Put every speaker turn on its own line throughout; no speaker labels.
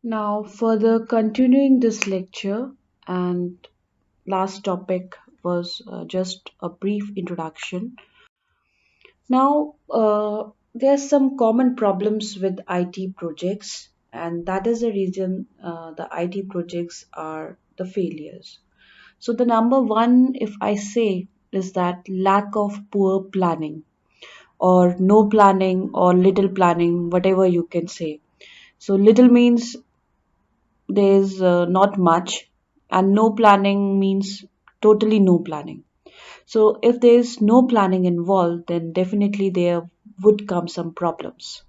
Now, further continuing this lecture, and last topic was just a brief introduction. Now, there's some common problems with IT projects, and that is the reason the IT projects are the failures. So, the number one, if I say, is that lack of poor planning, or no planning, or little planning, whatever you can say. So, little means there's not much, and no planning means totally no planning. So if there's no planning involved, then definitely there would come some problems.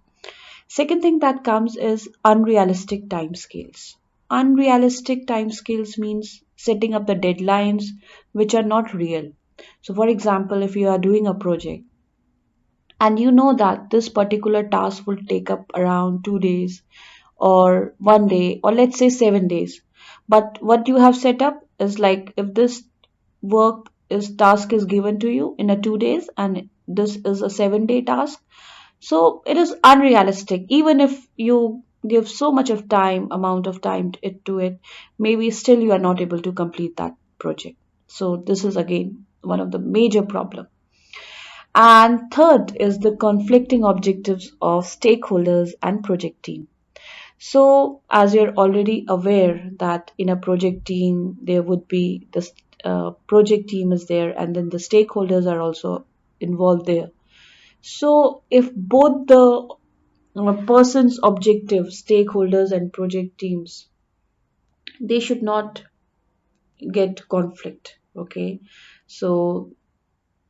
Second thing that comes is unrealistic timescales. Unrealistic timescales means setting up the deadlines which are not real. So for example, if you are doing a project and you know that this particular task will take up around 2 days or 1 day, or let's say 7 days, but what you have set up is like, if this work is task is given to you in a 2 days and this is a 7 day task, so it is unrealistic. Even if you give so much of time amount of time to it, maybe still you are not able to complete that project. So this is again one of the major problem. And third is the conflicting objectives of stakeholders and project team. So, as you're already aware that in a project team, there would be the project team is there, and then the stakeholders are also involved there. So, if both the person's objectives, stakeholders, and project teams, they should not get conflict. Okay, so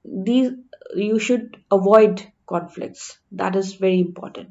these you should avoid conflicts. That is very important.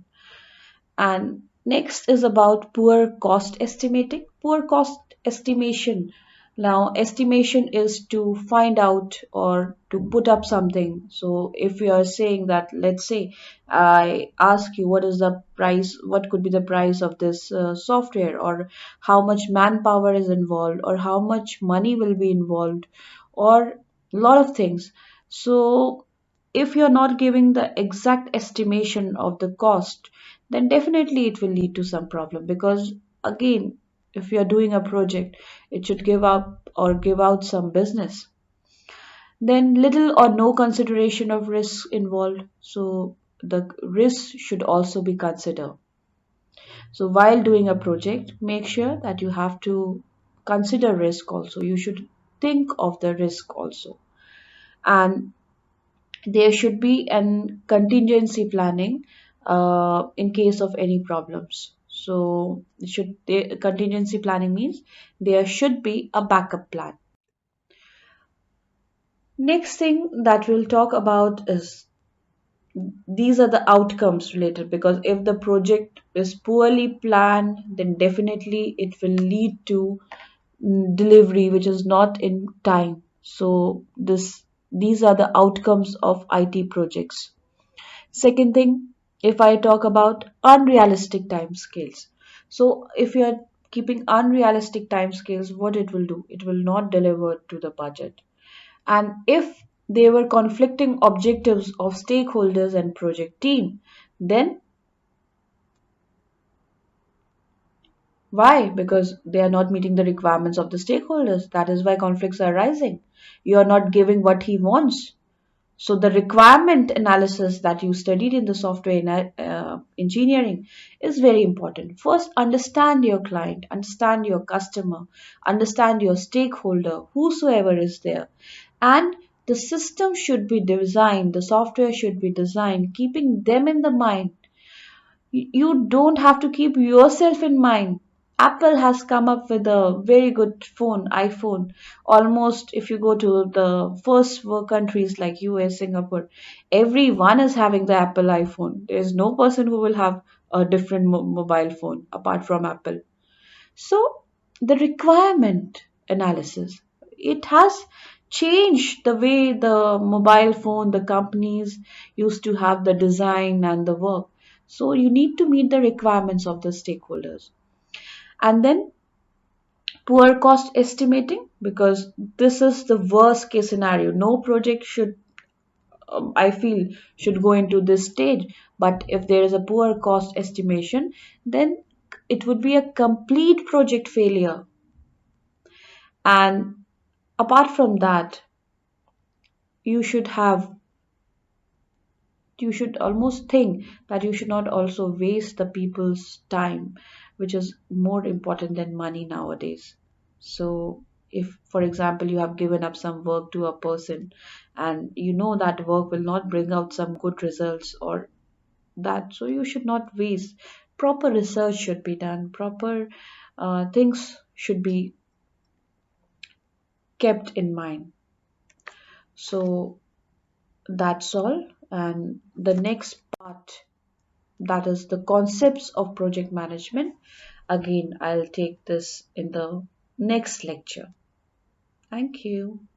And next is about poor cost estimating. Poor cost estimation. Now, estimation is to find out or to put up something. So, if you are saying that, let's say, I ask you what is the price, what could be the price of this software, or how much manpower is involved, or how much money will be involved, or a lot of things. So, if you're not giving the exact estimation of the cost, then definitely it will lead to some problem, because again, if you're doing a project, it should give up or give out some business. Then little or no consideration of risk involved, so the risk should also be considered. So while doing a project, make sure that you have to consider risk also. You should think of the risk also. And there should be an contingency planning in case of any problems. So the contingency planning means there should be a backup plan. Next thing that we'll talk about is these are the outcomes related, because if the project is poorly planned, then definitely it will lead to delivery which is not in time. So these are the outcomes of IT projects. Second thing, if I talk about unrealistic time scales. So if you are keeping unrealistic time scales, what it will do? It will not deliver to the budget. And if there were conflicting objectives of stakeholders and project team, then why? Because they are not meeting the requirements of the stakeholders. That is why conflicts are rising. You are not giving what he wants. So the requirement analysis that you studied in the software engineering is very important. First, understand your client, understand your customer, understand your stakeholder, whosoever is there. And the system should be designed, the software should be designed, keeping them in the mind. You don't have to keep yourself in mind. Apple has come up with a very good phone, iPhone. Almost, if you go to the first world countries like US, Singapore, everyone is having the Apple iPhone. There is no person who will have a different mobile phone apart from Apple. So, the requirement analysis, it has changed the way the mobile phone, the companies used to have the design and the work. So, you need to meet the requirements of the stakeholders. And then poor cost estimating, because this is the worst case scenario. No project should, I feel, should go into this stage. But if there is a poor cost estimation, then it would be a complete project failure. And apart from that, you should have you should almost think that you should not also waste the people's time, which is more important than money nowadays. So if, for example, you have given up some work to a person and you know that work will not bring out some good results or that, so you should not waste. Proper research should be done, proper things should be kept in mind. So that's all. And the next part, that is the concepts of project management. Again, I'll take this in the next lecture. Thank you.